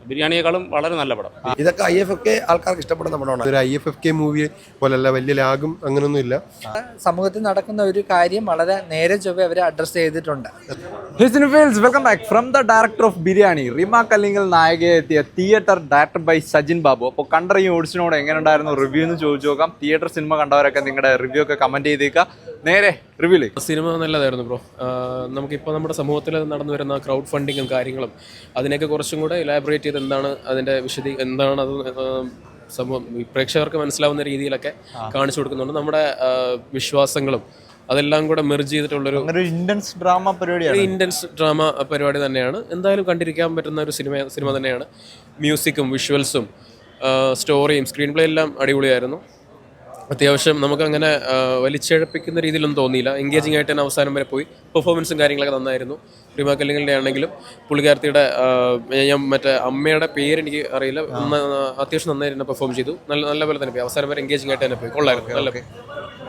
ബിരിയാണിയേക്കാളും വളരെ നല്ല പടം. ഇതൊക്കെ IFFK ആൾക്കാർക്ക് ഇഷ്ടപ്പെടുന്ന പടമാണ്. ഒരു IFFK മൂവി പോലല്ല, വലിയ ലാഗും അങ്ങനൊന്നും ഇല്ല. സമൂഹത്തിൽ നടക്കുന്ന ഒരു കാര്യം വളരെ നേരെ ചൊവ്വെ അവർ അഡ്രസ് ചെയ്തിട്ടുണ്ട്. Welcome back from the director of biryani. Reema Kallingal നായികയെത്തിയ theatre director by Sajin Babu. അപ്പോൾ കണ്ട ഈ ഓഡിഷനോട് എങ്ങനെ ഉണ്ടായിരുന്നു റിവ്യൂ എന്ന് ചോദിച്ചു നോക്കാം. തിയേറ്റർ സിനിമ കണ്ടവരൊക്കെ നിങ്ങളുടെ റിവ്യൂ ഒക്കെ കമന്റ് ചെയ്തേക്കുക. നേരെ റിവ്യൂലേക്ക്. സിനിമ നല്ലതായിരുന്നു ബ്രോ. നമുക്കിപ്പോൾ നമ്മുടെ സമൂഹത്തിൽ നടന്നു വരുന്ന ക്രൗഡ് ഫണ്ടിങ്ങും കാര്യങ്ങളും അതിനെയൊക്കെ കുറച്ചും കൂടെ ഇലാബറേറ്റ് ചെയ്ത് എന്താണ് അതിൻ്റെ എന്താണ് അത് പ്രേക്ഷകർക്ക് മനസ്സിലാവുന്ന രീതിയിലൊക്കെ കാണിച്ചു കൊടുക്കുന്നുണ്ട്. നമ്മുടെ വിശ്വാസങ്ങളും അതെല്ലാം കൂടെ മെർജ് ചെയ്തിട്ടുള്ളൊരു ഇൻറ്റൻസ് ഡ്രാമ പരിപാടി തന്നെയാണ്. എന്തായാലും കണ്ടിരിക്കാൻ പറ്റുന്ന ഒരു സിനിമ തന്നെയാണ്. മ്യൂസിക്കും വിഷ്വൽസും സ്റ്റോറിയും സ്ക്രീൻ പ്ലേ എല്ലാം അടിപൊളിയായിരുന്നു. അത്യാവശ്യം നമുക്കങ്ങനെ വലിച്ചഴപ്പിക്കുന്ന രീതിയിലൊന്നും തോന്നിയില്ല. എൻഗേജിങ് ആയിട്ട് തന്നെ അവസാനം വരെ പോയി. പെർഫോമൻസും കാര്യങ്ങളൊക്കെ നന്നായിരുന്നു. റീമ കല്ലിങ്കലിൻ്റെ ആണെങ്കിലും പുള്ളിക്കാരത്തിയുടെ ഞാൻ മറ്റേ അമ്മയുടെ പേര് എനിക്ക് അറിയില്ല, അത്യാവശ്യം നന്നായിട്ട് തന്നെ പെർഫോം ചെയ്തു. നല്ല പോലെ തന്നെ പോയി. അവസാനം വരെ എൻഗേജിങ് ആയിട്ട് തന്നെ പോയി. കൊള്ളായിരുന്നു. നല്ല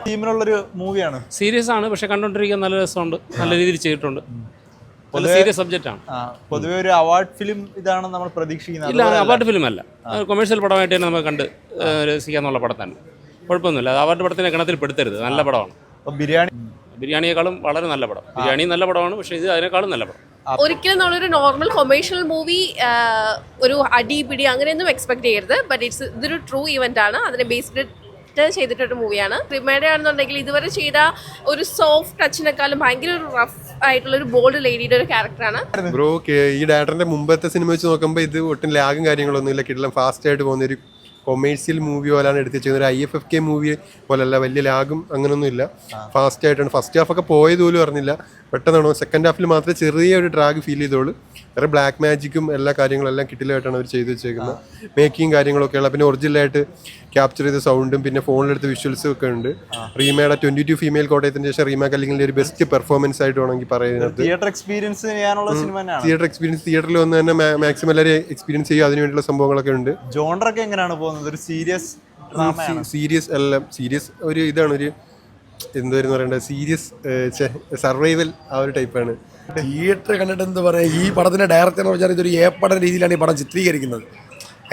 ടീമിനുള്ളൊരു മൂവിയാണ്. സീരിയസ് ആണ്, പക്ഷെ കണ്ടോണ്ടിരിക്കാൻ നല്ല രസമുണ്ട്. നല്ല രീതിയിൽ ചെയ്തിട്ടുണ്ട്. സീരിയസ് സബ്ജക്റ്റ് ആണ്. പൊതുവെ ഒരു അവാർഡ് ഫിലിം ഇതാണ് നമ്മൾ പ്രതീക്ഷിക്കുന്നത്. ഇല്ല, അവാർഡ് ഫിലിം അല്ല, കൊമേഴ്ഷ്യൽ പടമായിട്ട് തന്നെ നമുക്ക് കണ്ട് രസിക്കാന്നുള്ള പടം തന്നെ. കുഴപ്പമൊന്നുമില്ല. അവാർഡ് പടത്തിനെ ഗണത്തിൽ പെടുത്തരുത്. നല്ല പടമാണ്. ബിരിയാണിയേക്കാളും വളരെ നല്ല പടം. ബിരിയാണി നല്ല പടമാണ്, പക്ഷേ ഇത് അതിനേക്കാളും നല്ല പടം. ഒരിക്കലും നമ്മളൊരു നോർമൽ കൊമേഴ്ഷ്യൽ മൂവി ഒരു അടിപിടി അങ്ങനെയൊന്നും എക്സ്പെക്ട് ചെയ്യരുത്. ബട്ട് ഇതൊരു ട്രൂ ഇവന്റ് ആണ്. അതിനെ ബേസ്ഡ് ചെയ്തിട്ടൊരു മൂവിയാണ്. റിമയുടെ ആണെന്നുണ്ടെങ്കിൽ ഇതുവരെ ചെയ്ത ഒരു സോഫ്റ്റ് ടച്ചിനെക്കാളും ഭയങ്കര ഒരു റഫ് ആയിട്ടുള്ള ഒരു ബോൾഡ് ലേഡിയുടെ ഒരു ക്യാരക്ടറാണ്. ബ്രോ, ഈ ഡയറക്ടറിന്റെ മുമ്പത്തെ സിനിമ വെച്ച് നോക്കുമ്പോൾ ഇത് ഒട്ടും ലാഗും കാര്യങ്ങളൊന്നും ഇല്ല. കിട്ടലും ഫാസ്റ്റ് ആയിട്ട് പോകുന്ന ഒരു കൊമേഴ്സ്യൽ മൂവി പോലാണ് എടുത്ത് ചെയ്യുന്നത്. ഒരു IFFK മൂവി പോലല്ല, വലിയ ലാഗും അങ്ങനൊന്നും ഇല്ല. ഫാസ്റ്റ് ആയിട്ടാണ്. ഫസ്റ്റ് ഹാഫൊക്കെ പോയത് പോലും അറിഞ്ഞില്ല. പെട്ടെന്നാണോ സെക്കൻഡ് ഹാഫിൽ മാത്രമേ ചെറിയ ഒരു ഡ്രാഗ് ഫീൽ ചെയ്തോളൂ. വേറെ ബ്ലാക്ക് മാജിക്കും എല്ലാ കാര്യങ്ങളും എല്ലാം കിട്ടിലായിട്ടാണ് അവർ ചെയ്ത് വെച്ചേക്കുന്നത്. മേക്കിങ് കാര്യങ്ങളൊക്കെയുള്ള, പിന്നെ ഒറിജിനലായിട്ട് ക്യാപ്ചർ ചെയ്ത സൗണ്ടും പിന്നെ ഫോണിലെടുത്ത വിഷ്വൽസും ഒക്കെ ഉണ്ട്. റീമയുടെ 22 ഫീമെയിൽ കോട്ടയത്തിന് ശേഷം റീമ കല്ലിങ്കലിന്റെ ഒരു ബെസ്റ്റ് പെർഫോമൻസ് ആയിട്ട് വേണമെങ്കിൽ പറയുന്നത്. തിയേറ്റർ എക്സ്പീരിയൻസ് തിയേറ്ററിൽ വന്ന് തന്നെ മാക്സിമം എല്ലാവരും എക്സ്പീരിയൻസ് ചെയ്യുക. അതിനുവേണ്ടിയുള്ള സംഭവങ്ങളൊക്കെ ഉണ്ട്. ജോണറൊക്കെ എങ്ങനെയാണ് പോകുന്നത്? ഒരു സീരിയസ് എല്ലാം സീരിയസ് ഒരു ഇതാണ്. ഒരു എന്തായിരുന്നു പറയണ്ടത്, സീരിയസ് സർവൈവൽ ആ ഒരു ടൈപ്പാണ്. തിയേറ്റർ കണ്ടിട്ട് എന്താ പറയുക, ഈ പടത്തിന്റെ ഡയറക്ടർ എന്ന് വെച്ചാൽ ഇതൊരു ഏപ്പട രീതിയിലാണ് ഈ പടം ചിത്രീകരിക്കുന്നത്.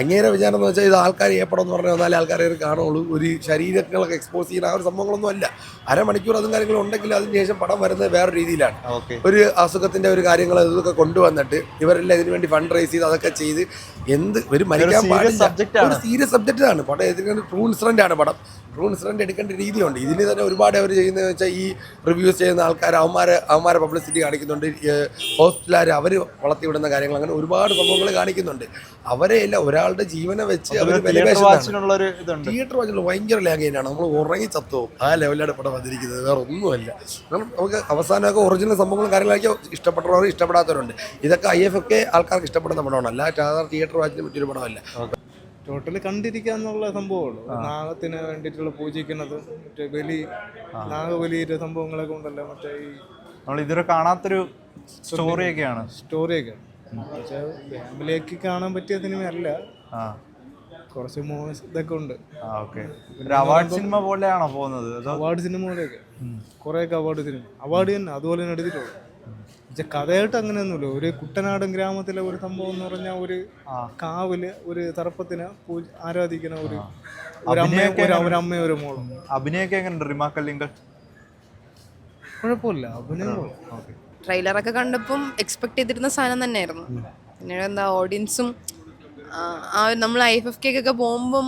അങ്ങേരെ വിചാരം എന്ന് വെച്ചാൽ ഇത് ആൾക്കാർ ഏപ്പടം എന്ന് പറഞ്ഞാൽ വന്നാലേ ആൾക്കാരെ കാണുള്ളൂ. ഒരു ശരീരങ്ങളൊക്കെ എക്സ്പോസ് ചെയ്യുന്ന ആ ഒരു സംഭവങ്ങളൊന്നും അല്ല. അരമണിക്കൂർ അതും കാര്യങ്ങളും ഉണ്ടെങ്കിൽ അതിന് ശേഷം പടം വരുന്നത് വേറെ രീതിയിലാണ്. ഒരു അസുഖത്തിന്റെ ഒരു കാര്യങ്ങൾ ഇതൊക്കെ കൊണ്ടുവന്നിട്ട് ഇവരെല്ലാം ഇതിനു വേണ്ടി ഫണ്ട് റൈസ് ചെയ്ത് അതൊക്കെ ചെയ്ത് ഒരു മരിക്കാൻ പാടില്ല. ഒരു സീരിയസ് സബ്ജക്റ്റാണ് പടം. ഇതിന് ട്രൂ ഇൻസിഡന്റ് ആണ് പടം. ട്രൂ ഇൻസിഡന്റ് എടുക്കേണ്ട രീതിയുണ്ട്. ഇതിന് തന്നെ ഒരുപാട് അവർ ചെയ്യുന്നതെന്ന് വെച്ചാൽ ഈ റിവ്യൂസ് ചെയ്യുന്ന ആൾക്കാർ അവന്മാരെ പബ്ലിസിറ്റി കാണിക്കുന്നുണ്ട്. ഹോസ്പിറ്റലുകാർ അവർ വളർത്തിവിടുന്ന കാര്യങ്ങൾ, അങ്ങനെ ഒരുപാട് സംഭവങ്ങൾ കാണിക്കുന്നുണ്ട്. അവരെ അല്ല, ഒരാളുടെ ജീവനെ വെച്ച് അവർ തിയേറ്റർ വാച്ചിനുള്ള ഭയങ്കര ലാഗേജാണ്. നമ്മൾ ഉറങ്ങി ചത്തുപോകും. ആ ലെവലിലാണ് പടം വന്നിരിക്കുന്നത്. വേറെ ഒന്നുമല്ല. കാരണം നമുക്ക് അവസാനമൊക്കെ ഒറിജിനൽ സംഭവങ്ങളും കാര്യങ്ങളൊക്കെ ഇഷ്ടപ്പെട്ടവരും ഇഷ്ടപ്പെടാത്തവരുണ്ട്. ഇതൊക്കെ IFFK ആൾക്കാർക്ക് ഇഷ്ടപ്പെടുന്ന പടമാണ്. അല്ല തിയേറ്റർ വാച്ചിന് പറ്റിയൊരു പടമല്ല. ടോട്ടല് കണ്ടിരിക്കുക എന്നുള്ള സംഭവമുള്ളൂ. നാഗത്തിന് വേണ്ടിയിട്ടുള്ള പൂജിക്കുന്നതും മറ്റേ നാഗബലിയുടെ സംഭവങ്ങളൊക്കെ ഉണ്ടല്ലോ. മറ്റേ ഈ നമ്മൾ ഇതുവരെ കാണാത്തൊരു സ്റ്റോറിയൊക്കെ പക്ഷേ ഫാമിലിയൊക്കെ കാണാൻ പറ്റിയ സിനിമയല്ല. കുറച്ച് ഇതൊക്കെ ഉണ്ട്. അവാർഡ് സിനിമ പോലെയാണോ പോകുന്നത്? അവാർഡ് സിനിമ പോലെയൊക്കെ കുറേയൊക്കെ അവാർഡ് തന്നെ അതുപോലെ തന്നെ എടുത്തിട്ടുള്ളൂ. പക്ഷെ കഥയായിട്ട് അങ്ങനെയൊന്നുമില്ല. ഒരു കുട്ടനാടൻ ഗ്രാമത്തിലെ ഒരു സംഭവം എന്ന് പറഞ്ഞാൽ ഒരു കാവില് ഒരു സർപ്പത്തിനെ ആരാധിക്കുന്ന ഒരു അമ്മയും ഒരു മോളും. അഭിനയൊക്കെ എങ്ങനെയുണ്ട് റീമ കല്ലിങ്കൽ? കുഴപ്പമില്ല, അഭിനയം. ട്രെയിലറൊക്കെ കണ്ടപ്പം എക്സ്പെക്ട് ചെയ്തിരുന്ന സാധനം തന്നെയായിരുന്നു. പിന്നെ എന്താ ഓഡിയൻസും നമ്മൾ IFFK ഒക്കെ പോകുമ്പം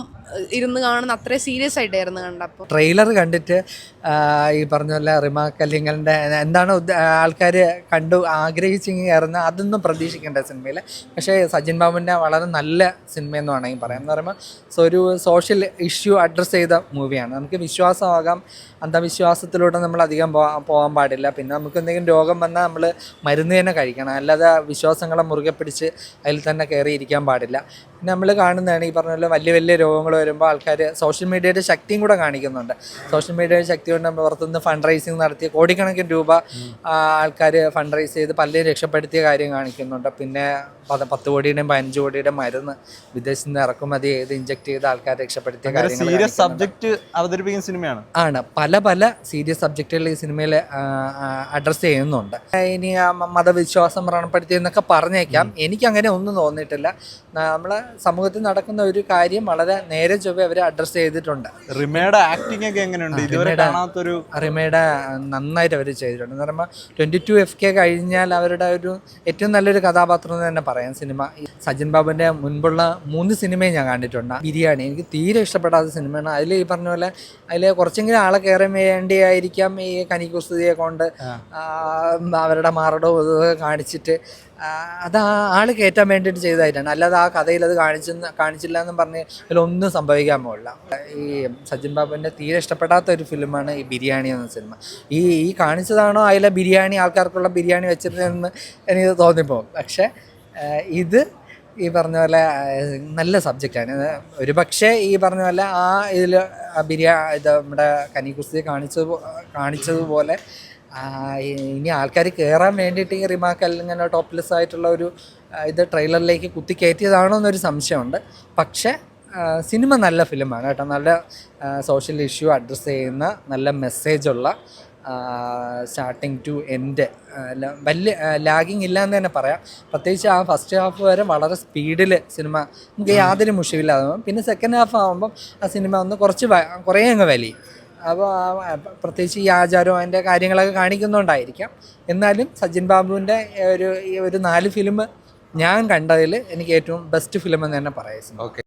ഇരുന്ന് കാണുന്ന അത്രയും സീരിയസ് ആയിട്ടായിരുന്നു കണ്ടപ്പോൾ. ട്രെയിലർ കണ്ടിട്ട് ഈ പറഞ്ഞ പോലെ റീമ കല്ലിങ്കലിൻ്റെ എന്താണ് ആൾക്കാർ കണ്ടു ആഗ്രഹിച്ചെങ്കിൽ കയറുന്ന അതൊന്നും പ്രതീക്ഷിക്കേണ്ട സിനിമയിൽ. പക്ഷേ സജിൻ ബാബുവിൻ്റെ വളരെ നല്ല സിനിമയെന്ന് വേണമെങ്കിൽ പറയാം. എന്ന് പറയുമ്പോൾ ഒരു സോഷ്യൽ ഇഷ്യൂ അഡ്രസ്സ് ചെയ്ത മൂവിയാണ്. നമുക്ക് വിശ്വാസമാകാം, അന്ധവിശ്വാസത്തിലൂടെ നമ്മൾ അധികം പോകാൻ പാടില്ല. പിന്നെ നമുക്ക് എന്തെങ്കിലും രോഗം വന്നാൽ നമ്മൾ മരുന്ന് തന്നെ കഴിക്കണം, അല്ലാതെ വിശ്വാസങ്ങളെ മുറുകെ പിടിച്ച് അതിൽ തന്നെ കയറിയിരിക്കാൻ പാടില്ല. പിന്നെ നമ്മൾ കാണുന്നതാണ് ഈ പറഞ്ഞ പോലെ വലിയ വലിയ രോഗങ്ങൾ വരുമ്പോൾ ആൾക്കാർ സോഷ്യൽ മീഡിയയുടെ ശക്തിയും കൂടെ കാണിക്കുന്നുണ്ട്. സോഷ്യൽ മീഡിയയുടെ ശക്തി കൊണ്ട് പുറത്തുനിന്ന് ഫണ്ട് റൈസിങ് നടത്തി കോടിക്കണക്കിന് രൂപ ആൾക്കാർ ഫണ്ട് റൈസ് ചെയ്ത് പലരും രക്ഷപ്പെടുത്തിയ കാര്യം കാണിക്കുന്നുണ്ട്. പിന്നെ 10 കോടിയുടെയും 15 കോടിയുടെ മരുന്ന് വിദേശത്ത് നിന്ന് ഇറക്കുമതി ചെയ്ത് ഇഞ്ചെക്ട് ചെയ്ത് ആൾക്കാരെ രക്ഷപ്പെടുത്തിയ കാര്യങ്ങൾ സീരിയസ് സബ്ജക്ട് അവതരിപ്പിക്കുന്ന സിനിമയാണ്. ആണ്. പല സീരിയസ് സബ്ജക്റ്റുകൾ ഈ സിനിമയിൽ അഡ്രസ്സ് ചെയ്യുന്നുണ്ട്. ഇനി മതവിശ്വാസം വ്രണപ്പെടുത്തിയെന്നൊക്കെ പറഞ്ഞേക്കാം, എനിക്കങ്ങനെ ഒന്നും തോന്നിയിട്ടില്ല. നമ്മളെ സമൂഹത്തിൽ നടക്കുന്ന ഒരു കാര്യം വളരെ നേരെ ചൊവ്വേ അവർ അഡ്രസ്സ് ചെയ്തിട്ടുണ്ട്. റിമയുടെ ആക്ടിംഗ് ഒക്കെ എങ്ങനെയുണ്ട്? ഇതുവരെ കാണാത്തൊരു റിമയുടെ നന്നായിട്ട് അവർ ചെയ്തിട്ടുണ്ട്. എന്ന് പറയുമ്പോൾ 22 FK കഴിഞ്ഞാൽ അവരുടെ ഒരു ഏറ്റവും നല്ലൊരു കഥാപാത്രം എന്ന് തന്നെ പറയാം സിനിമ. സജിൻ ബാബുവിൻ്റെ മുൻപുള്ള 3 സിനിമയും ഞാൻ കണ്ടിട്ടുണ്ട്. ബിരിയാണി എനിക്ക് തീരെ ഇഷ്ടപ്പെടാത്ത സിനിമയാണ്. അതിൽ ഈ പറഞ്ഞ പോലെ അതിൽ കുറച്ചെങ്കിലും ആളെ കയറാൻ വേണ്ടിയായിരിക്കാം ഈ കനികുസ്തിയെ കൊണ്ട് അവരുടെ മാറടോ ഇതൊക്കെ കാണിച്ചിട്ട് അത് ആള് കയറ്റാൻ വേണ്ടിയിട്ട് ചെയ്തതായിട്ടാണ്. അല്ലാതെ ആ കഥയിൽ അത് കാണിച്ചില്ല എന്നും പറഞ്ഞ് അതിലൊന്നും സംഭവിക്കാൻ പോകില്ല. ഈ സജിൻ ബാബുവിൻ്റെ തീരെ ഇഷ്ടപ്പെടാത്ത ഒരു ഫിലിമാണ് ഈ ബിരിയാണി എന്ന സിനിമ. ഈ കാണിച്ചതാണോ അതിലെ ബിരിയാണി ആൾക്കാർക്കുള്ള ബിരിയാണി വെച്ചിരുന്നതെന്ന് എനിക്ക് തോന്നിപ്പോകും. പക്ഷേ ഇത് ഈ പറഞ്ഞ പോലെ നല്ല സബ്ജക്റ്റാണ്. ഒരു പക്ഷേ ഈ പറഞ്ഞ പോലെ ആ ഇതിൽ ഇത് നമ്മുടെ കനികുസ്തി കാണിച്ചതുപോലെ ഇനി ആൾക്കാർ കയറാൻ വേണ്ടിയിട്ട് ഈ റിമാർക്ക് അല്ലെങ്കിൽ ടോപ്ലെസ് ആയിട്ടുള്ള ഒരു ഇത് ട്രെയിലറിലേക്ക് കുത്തി കയറ്റിയതാണോ എന്നൊരു സംശയമുണ്ട്. പക്ഷേ സിനിമ നല്ല ഫിലിമാണ് കേട്ടോ. നല്ല സോഷ്യൽ ഇഷ്യൂ അഡ്രസ്സ് ചെയ്യുന്ന നല്ല മെസ്സേജുള്ള സ്റ്റാർട്ടിങ് ടു എൻഡ് വലിയ ലാഗിങ് ഇല്ല എന്ന് തന്നെ പറയാം. പ്രത്യേകിച്ച് ആ ഫസ്റ്റ് ഹാഫ് വരെ വളരെ സ്പീഡിൽ സിനിമ നമുക്ക് യാതൊരു മുഷിവില്ലാതെ, പിന്നെ സെക്കൻഡ് ഹാഫ് ആകുമ്പം ആ സിനിമ ഒന്ന് കുറേ അങ്ങ് വലിയും. അപ്പോൾ പ്രത്യേകിച്ച് ഈ ആചാരവും അതിൻ്റെ കാര്യങ്ങളൊക്കെ കാണിക്കുന്നുണ്ടായിരിക്കാം. എന്നാലും സജിൻ ബാബുവിൻ്റെ ഒരു 4 ഫിലിം ഞാൻ കണ്ടതിൽ എനിക്ക് ഏറ്റവും ബെസ്റ്റ് ഫിലിം എന്ന് തന്നെ പറയാം. ഓക്കെ.